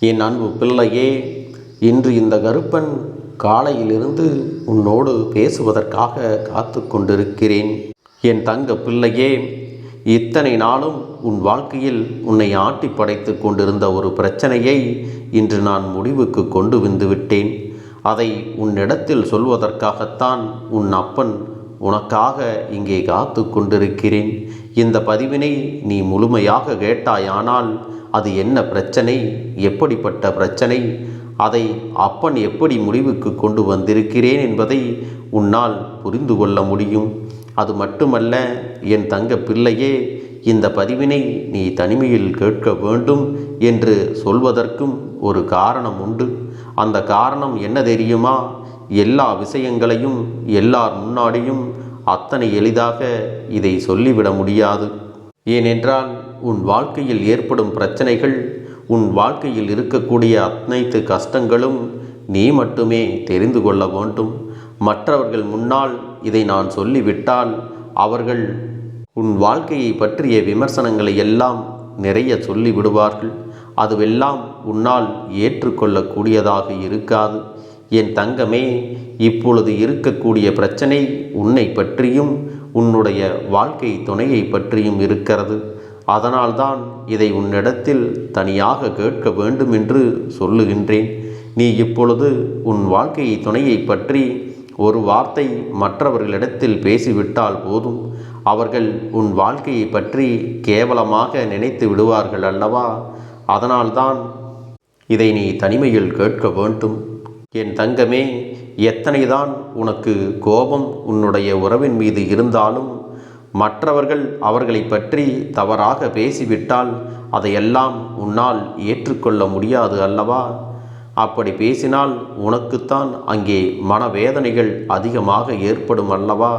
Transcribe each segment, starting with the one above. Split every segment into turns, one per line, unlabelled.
என் அன்பு பிள்ளையே, இன்று இந்த கருப்பன் காலையிலிருந்து உன்னோடு பேசுவதற்காக காத்து கொண்டிருக்கிறேன். என் தங்க பிள்ளையே, இத்தனை நாளும் உன் வாழ்க்கையில் உன்னை ஆட்டி படைத்து கொண்டிருந்த ஒரு பிரச்சனையை இன்று நான் முடிவுக்கு கொண்டு வந்துவிட்டேன். அதை உன்னிடத்தில் சொல்வதற்காகத்தான் உன் அப்பன் உனக்காக இங்கே காத்து கொண்டிருக்கிறேன். இந்த பதிவினை நீ முழுமையாக கேட்டாயானால் அது என்ன பிரச்சனை, எப்படிப்பட்ட பிரச்சனை, அதை அப்பன் எப்படி முடிவுக்கு கொண்டு வந்திருக்கிறேன் என்பதை உன்னால் புரிந்து கொள்ள முடியும். அது மட்டுமல்ல என் தங்க பிள்ளையே, இந்த பதிவினை நீ தனிமையில் கேட்க வேண்டும் என்று சொல்வதற்கும் ஒரு காரணம் உண்டு. அந்த காரணம் என்ன தெரியுமா? எல்லா விஷயங்களையும் எல்லார் முன்னாடியும் அத்தனை எளிதாக இதை சொல்லிவிட முடியாது. ஏனென்றால் உன் வாழ்க்கையில் ஏற்படும் பிரச்சனைகள், உன் வாழ்க்கையில் இருக்கக்கூடிய அனைத்து கஷ்டங்களும் நீ மட்டுமே தெரிந்து கொள்ள வேண்டும். மற்றவர்கள் முன்னால் இதை நான் சொல்லிவிட்டால் அவர்கள் உன் வாழ்க்கையை பற்றிய விமர்சனங்களை எல்லாம் நிறைய சொல்லிவிடுவார்கள். அதுவெல்லாம் உன்னால் ஏற்றுக்கொள்ளக்கூடியதாக இருக்காது. என் தங்கமே, இப்பொழுது இருக்கக்கூடிய பிரச்சனை உன்னை பற்றியும் உன்னுடைய வாழ்க்கை துணையை பற்றியும் இருக்கிறது. அதனால்தான் இதை உன்னிடத்தில் தனியாக கேட்க வேண்டும் என்று சொல்லுகின்றேன். நீ இப்பொழுது உன் வாழ்க்கை துணையை பற்றி ஒரு வார்த்தை மற்றவர்களிடத்தில் பேசிவிட்டால் போதும், அவர்கள் உன் வாழ்க்கையை பற்றி கேவலமாக நினைத்து விடுவார்கள் அல்லவா? அதனால்தான் இதை நீ தனிமையில் கேட்க வேண்டும். என் தங்கமே, எத்தனைதான் உனக்கு கோபம் உன்னுடைய உறவின் மீது இருந்தாலும் மற்றவர்கள் அவர்களை பற்றி தவறாக பேசிவிட்டால் அதையெல்லாம் உன்னால் ஏற்றுக்கொள்ள முடியாது அல்லவா? அப்படி பேசினால் உனக்குத்தான் அங்கே மனவேதனைகள் அதிகமாக ஏற்படும் அல்லவா?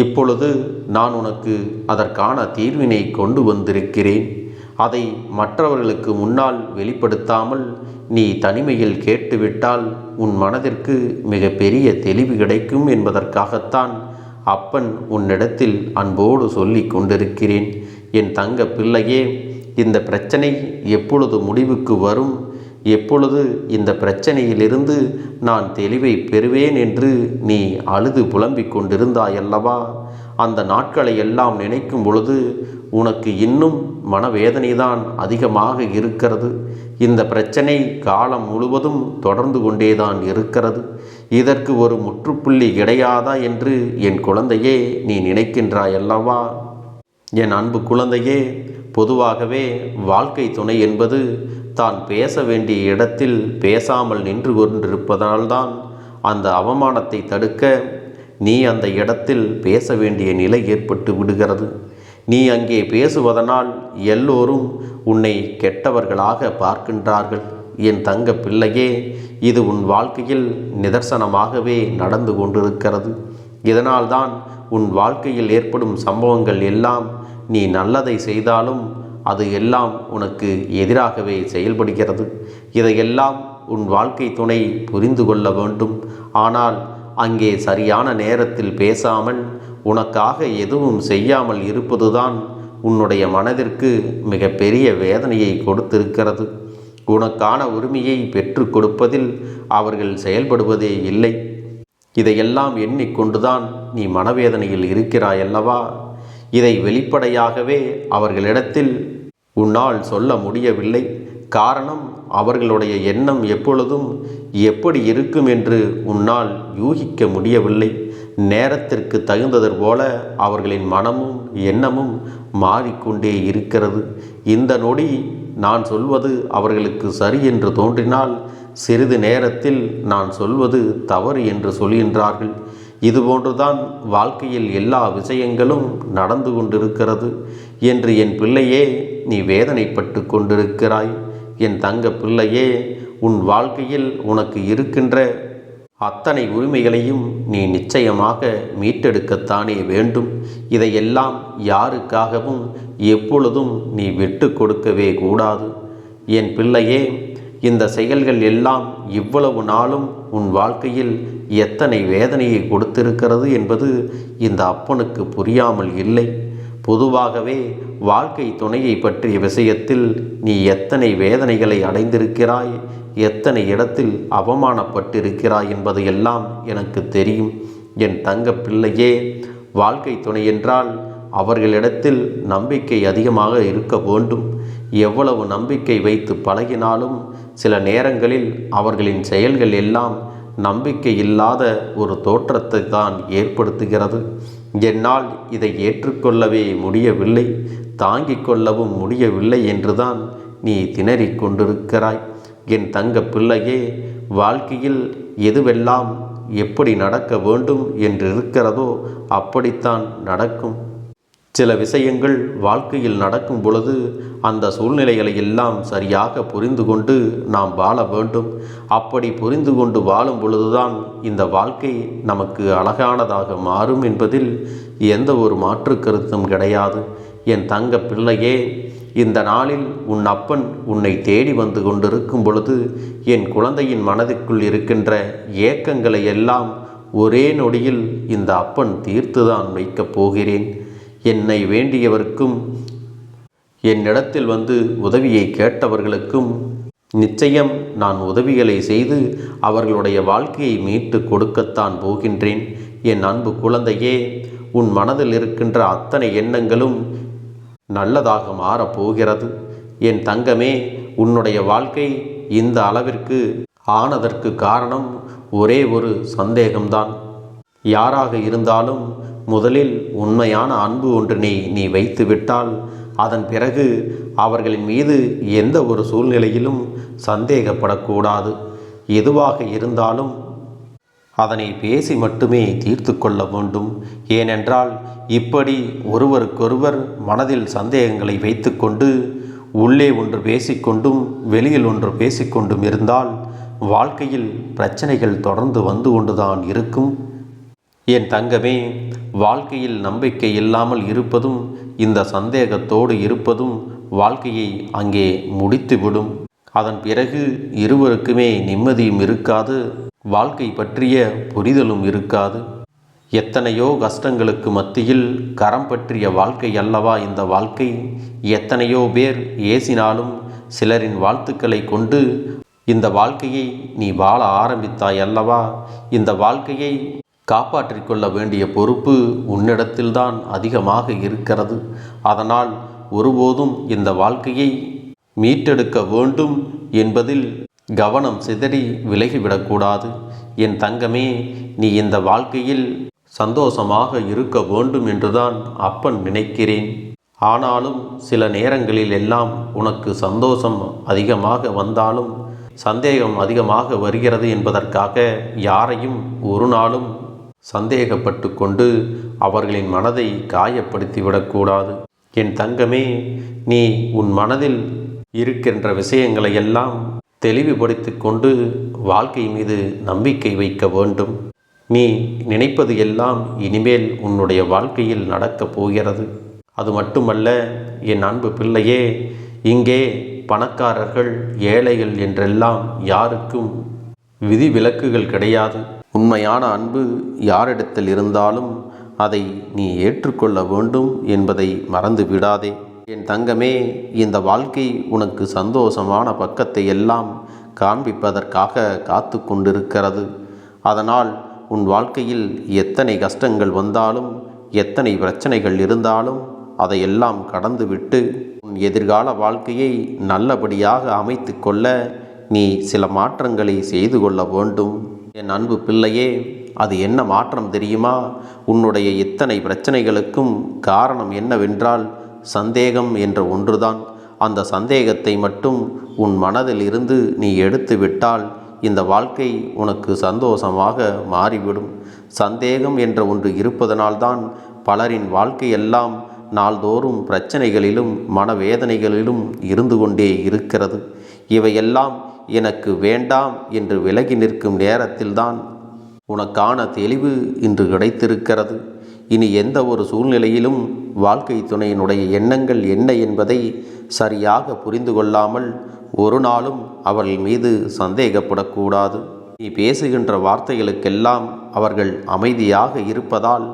இப்பொழுது நான் உனக்கு அதற்கான தீர்வினை கொண்டு வந்திருக்கிறேன். அதை மற்றவர்களுக்கு முன்னால் வெளிப்படுத்தாமல் நீ தனிமையில் கேட்டுவிட்டால் உன் மனதிற்கு மிக பெரிய தெளிவு கிடைக்கும் என்பதற்காகத்தான் அப்பன் உன்னிடத்தில் அன்போடு சொல்லி கொண்டிருக்கிறேன். என் தங்க பிள்ளையே, இந்த பிரச்சனை எப்பொழுது முடிவுக்கு வரும், எப்பொழுது இந்த பிரச்சனையிலிருந்து நான் தெளிவை பெறுவேன் என்று நீ அழுது புலம்பிக் கொண்டிருந்தாயல்லவா? அந்த நாட்களை எல்லாம் நினைக்கும் பொழுது உனக்கு இன்னும் மனவேதனைதான் அதிகமாக இருக்கிறது. இந்த பிரச்சனை காலம் முழுவதும் தொடர்ந்து கொண்டேதான் இருக்கிறது. இதற்கு ஒரு முற்றுப்புள்ளி கிடையாதா என்று என் குழந்தையே நீ நினைக்கின்றாயல்லவா? என் அன்பு குழந்தையே, பொதுவாகவே வாழ்க்கை துணை என்பது தான் பேச வேண்டிய இடத்தில் பேசாமல் நின்று கொண்டிருப்பதால்தான் அந்த அவமானத்தை தடுக்க நீ அந்த இடத்தில் பேச வேண்டிய நிலை ஏற்பட்டு விடுகிறது. நீ அங்கே பேசுவதனால் எல்லோரும் உன்னை கெட்டவர்களாக பார்க்கின்றார்கள். என் தங்க பிள்ளையே, இது உன் வாழ்க்கையில் நிதர்சனமாகவே நடந்து கொண்டிருக்கிறது. இதனால்தான் உன் வாழ்க்கையில் ஏற்படும் சம்பவங்கள் எல்லாம் நீ நல்லதை செய்தாலும் அது எல்லாம் உனக்கு எதிராகவே செயல்படுகிறது. இதையெல்லாம் உன் வாழ்க்கை துணை புரிந்து கொள்ள வேண்டும். ஆனால் அங்கே சரியான நேரத்தில் பேசாமல் உனக்காக எதுவும் செய்யாமல் இருப்பதுதான் உன்னுடைய மனதிற்கு மிக பெரிய வேதனையை கொடுத்திருக்கிறது. உனக்கான உரிமையை பெற்று கொடுப்பதில் அவர்கள் செயல்படுவதே இல்லை. இதையெல்லாம் எண்ணிக்கொண்டுதான் நீ மனவேதனையில் இருக்கிறாயல்லவா? இதை வெளிப்படையாகவே அவர்களிடத்தில் உன்னால் சொல்ல முடியவில்லை. காரணம், அவர்களுடைய எண்ணம் எப்பொழுதும் எப்படி இருக்கும் என்று உன்னால் யூகிக்க முடியவில்லை. நேரத்திற்கு தகுந்தது போல அவர்களின் மனமும் எண்ணமும் மாறிக்கொண்டே இருக்கிறது. இந்த நொடி நான் சொல்வது அவர்களுக்கு சரி என்று தோன்றினால் சிறிது நேரத்தில் நான் சொல்வது தவறு என்று சொல்கின்றார்கள். இதுபோன்றுதான் வாழ்க்கையில் எல்லா விஷயங்களும் நடந்து கொண்டிருக்கிறது என்று என் பிள்ளையே நீ வேதனைப்பட்டு கொண்டிருக்கிறாய். என் தங்க பிள்ளையே, உன் வாழ்க்கையில் உனக்கு இருக்கின்ற அத்தனை உரிமைகளையும் நீ நிச்சயமாக மீட்டெடுக்கத்தானே வேண்டும். இதையெல்லாம் யாருக்காகவும் எப்பொழுதும் நீ விட்டு கொடுக்கவே கூடாது. என் பிள்ளையே, இந்த செயல்கள் எல்லாம் இவ்வளவு நாளும் உன் வாழ்க்கையில் எத்தனை வேதனையை கொடுத்திருக்கிறது என்பது இந்த அப்பனுக்கு புரியாமல் இல்லை. பொதுவாகவே வாழ்க்கை துணையை பற்றிய விஷயத்தில் நீ எத்தனை வேதனைகளை அடைந்திருக்கிறாய், எத்தனை இடத்தில் அவமானப்பட்டிருக்கிறாய் என்பது எல்லாம் எனக்கு தெரியும். என் தங்க பிள்ளையே, வாழ்க்கை துணை என்றால் அவர்களிடத்தில் நம்பிக்கை அதிகமாக இருக்க வேண்டும். எவ்வளவு நம்பிக்கை வைத்து பழகினாலும் சில நேரங்களில் அவர்களின் செயல்கள் எல்லாம் நம்பிக்கை இல்லாத ஒரு தோற்றத்தை தான் ஏற்படுத்துகிறது. என்னால் இதை ஏற்றுக்கொள்ளவே முடியவில்லை, தாங்கிக் கொள்ளவும் முடியவில்லை என்றுதான் நீ திணறிக் கொண்டிருக்கிறாய். என் தங்க பிள்ளையே, வாழ்க்கையில் எதுவெல்லாம் எப்படி நடக்க வேண்டும் என்று இருக்கிறதோ அப்படித்தான் நடக்கும். சில விஷயங்கள் வாழ்க்கையில் நடக்கும் பொழுது அந்த சூழ்நிலைகளை எல்லாம் சரியாக புரிந்து கொண்டு நாம் வாழ வேண்டும். அப்படி புரிந்து கொண்டு வாழும் பொழுதுதான் இந்த வாழ்க்கை நமக்கு அழகானதாக மாறும் என்பதில் எந்த ஒரு மாற்று கருத்தும் கிடையாது. என் தங்க பிள்ளையே, இந்த நாளில் உன் அப்பன் உன்னை தேடி வந்து கொண்டிருக்கும் பொழுது என் குழந்தையின் மனதிற்குள் இருக்கின்ற ஏக்கங்களை எல்லாம் ஒரே நொடியில் இந்த அப்பன் தீர்த்துதான் வைக்கப் போகிறேன். என்னை வேண்டியவர்க்கும் என்னிடத்தில் வந்து உதவியை கேட்டவர்களுக்கும் நிச்சயம் நான் உதவிகளை செய்து அவர்களுடைய வாழ்க்கையை மீட்டு கொடுக்கத்தான் போகின்றேன். என் அன்பு குழந்தையே, உன் மனதில் இருக்கின்ற அத்தனை எண்ணங்களும் நல்லதாக மாறப்போகிறது. என் தங்கமே, உன்னுடைய வாழ்க்கை இந்த அளவிற்கு ஆனதற்கு காரணம் ஒரே ஒரு சந்தேகம்தான். யாராக இருந்தாலும் முதலில் உண்மையான அன்பு ஒன்றினை நீ வைத்துவிட்டால் அதன் பிறகு அவர்களின் மீது எந்த ஒரு சூழ்நிலையிலும் சந்தேகப்படக்கூடாது. எதுவாக இருந்தாலும் அதனை பேசி மட்டுமே தீர்த்து கொள்ள வேண்டும். ஏனென்றால் இப்படி ஒருவருக்கொருவர் மனதில் சந்தேகங்களை வைத்துக்கொண்டு உள்ளே ஒன்று பேசிக்கொண்டும் வெளியில் ஒன்று பேசிக்கொண்டும் இருந்தால் வாழ்க்கையில் பிரச்சனைகள் தொடர்ந்து வந்து கொண்டுதான் இருக்கும். என் தங்கமே, வாழ்க்கையில் நம்பிக்கை இல்லாமல் இருப்பதும் இந்த சந்தேகத்தோடு இருப்பதும் வாழ்க்கையை அங்கே முடித்துவிடும். அதன் பிறகு இருவருக்குமே நிம்மதியும் இருக்காது, வாழ்க்கை பற்றிய புரிதலும் இருக்காது. எத்தனையோ கஷ்டங்களுக்கு மத்தியில் கரம் பற்றிய வாழ்க்கை அல்லவா இந்த வாழ்க்கை. எத்தனையோ பேர் ஏசினாலும் சிலரின் வாழ்த்துக்களை கொண்டு இந்த வாழ்க்கையை நீ வாழ ஆரம்பித்தாய் அல்லவா. இந்த வாழ்க்கையை காப்பாற்றிக் கொள்ள வேண்டிய பொறுப்பு உன்னிடத்தில்தான் அதிகமாக இருக்கிறது. அதனால் ஒருபோதும் இந்த வாழ்க்கையை மீட்டெடுக்க வேண்டும் என்பதில் கவனம் சிதறி விலகிவிடக்கூடாது. என் தங்கமே, நீ இந்த வாழ்க்கையில் சந்தோஷமாக இருக்க வேண்டும் என்றுதான் அப்பன் நினைக்கிறேன். ஆனாலும் சில நேரங்களில் எல்லாம் உனக்கு சந்தோஷம் அதிகமாக வந்தாலும் சந்தேகம் அதிகமாக வருகிறது என்பதற்காக யாரையும் ஒரு நாளும் சந்தேகப்பட்டு கொண்டு அவர்களின் மனதை காயப்படுத்திவிடக்கூடாது. என் தங்கமே, நீ உன் மனதில் இருக்கின்ற விஷயங்களை எல்லாம் தெளிவுபடுத்தி கொண்டு வாழ்க்கை மீது நம்பிக்கை வைக்க வேண்டும். நீ நினைப்பது எல்லாம் இனிமேல் உன்னுடைய வாழ்க்கையில் நடக்கப் போகிறது. அது மட்டுமல்ல என் அன்பு பிள்ளையே, இங்கே பணக்காரர்கள் ஏழைகள் என்றெல்லாம் யாருக்கும் விதிவிலக்குகள் கிடையாது. உண்மையான அன்பு யாரிடத்தில் இருந்தாலும் அதை நீ ஏற்றுக்கொள்ள வேண்டும் என்பதை மறந்து விடாதே. என் தங்கமே, இந்த வாழ்க்கை உனக்கு சந்தோஷமான பக்கத்தை எல்லாம் காண்பிப்பதற்காக காத்து கொண்டிருக்கிறது. அதனால் உன் வாழ்க்கையில் எத்தனை கஷ்டங்கள் வந்தாலும் எத்தனை பிரச்சனைகள் இருந்தாலும் அதையெல்லாம் கடந்துவிட்டு உன் எதிர்கால வாழ்க்கையை நல்லபடியாக அமைத்து கொள்ள நீ சில மாற்றங்களை செய்து கொள்ள வேண்டும். என் அன்பு பிள்ளையே, அது என்ன மாற்றம் தெரியுமா? உன்னுடைய இத்தனை பிரச்சனைகளுக்கும் காரணம் என்னவென்றால் சந்தேகம் என்ற ஒன்றுதான். அந்த சந்தேகத்தை மட்டும் உன் மனதில் இருந்து நீ எடுத்து விட்டால் இந்த வாழ்க்கை உனக்கு சந்தோஷமாக மாறிவிடும். சந்தேகம் என்ற ஒன்று இருப்பதனால்தான் பலரின் வாழ்க்கையெல்லாம் நாள்தோறும் பிரச்சனைகளிலும் மனவேதனைகளிலும் இருந்து கொண்டே இருக்கிறது. இவையெல்லாம் எனக்கு வேண்டாம் என்று விலகி நிற்கும் நேரத்தில்தான் உனக்கான தெளிவு இன்று கிடைத்திருக்கிறது. இனி எந்த ஒரு சூழ்நிலையிலும் வாழ்க்கை துணையினுடைய எண்ணங்கள் என்ன என்பதை சரியாக புரிந்து கொள்ளாமல் ஒரு நாளும் அவர்கள் மீது சந்தேகப்படக்கூடாது. நீ பேசுகின்ற வார்த்தைகளுக்கெல்லாம் அவர்கள் அமைதியாக இருப்பதால்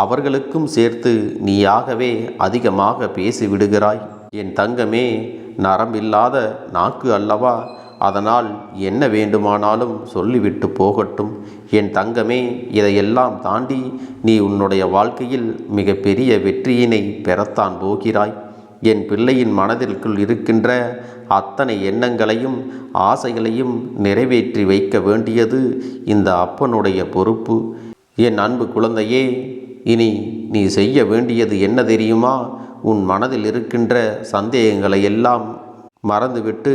அவர்களுக்கும் சேர்த்து நீயாகவே அதிகமாக பேசிவிடுகிறாய். என் தங்கமே, நரம்பில்லாத நாக்கு அல்லவா, அதனால் என்ன வேண்டுமானாலும் சொல்லிவிட்டு போகட்டும். என் தங்கமே, இதையெல்லாம் தாண்டி நீ உன்னுடைய வாழ்க்கையில் மிகப்பெரிய வெற்றியினை பெறத்தான் போகிறாய். என் பிள்ளையின் மனதிற்குள் இருக்கின்ற அத்தனை எண்ணங்களையும் ஆசைகளையும் நிறைவேற்றி வைக்க வேண்டியது இந்த அப்பனுடைய பொறுப்பு. என் அன்பு குழந்தையே, இனி நீ செய்ய வேண்டியது என்ன தெரியுமா? உன் மனதில் இருக்கின்ற சந்தேகங்களை எல்லாம் மறந்துவிட்டு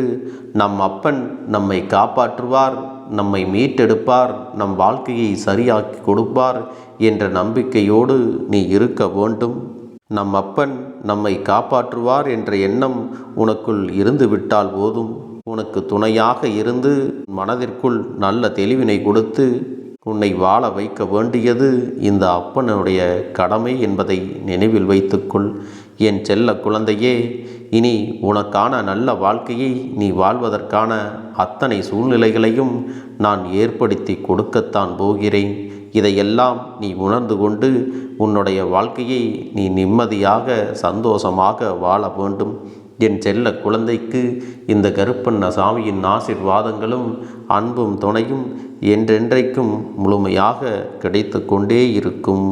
நம் அப்பன் நம்மை காப்பாற்றுவார், நம்மை மீட்டெடுப்பார், நம் வாழ்க்கையை சரியாக்கி கொடுப்பார் என்ற நம்பிக்கையோடு நீ இருக்க வேண்டும். நம் அப்பன் நம்மை காப்பாற்றுவார் என்ற எண்ணம் உனக்குள் இருந்துவிட்டால் போதும். உனக்கு துணையாக இருந்து மனதிற்குள் நல்ல தெளிவினை கொடுத்து உன்னை வாழ வைக்க வேண்டியது இந்த அப்பனுடைய கடமை என்பதை நினைவில் வைத்துக்கொள். என் செல்ல குழந்தையே, இனி உனக்கான நல்ல வாழ்க்கையை நீ வாழ்வதற்கான அத்தனை சூழ்நிலைகளையும் நான் ஏற்படுத்தி கொடுக்கத்தான் போகிறேன். இதையெல்லாம் நீ உணர்ந்து கொண்டு உன்னுடைய வாழ்க்கையை நீ நிம்மதியாக சந்தோஷமாக வாழ வேண்டும். என் செல்ல குழந்தைக்கு இந்த கருப்பண்ண சாமியின் ஆசீர்வாதங்களும் அன்பும் துணையும் என்றென்றைக்கும் முழுமையாக கிடைத்து கொண்டே இருக்கும்.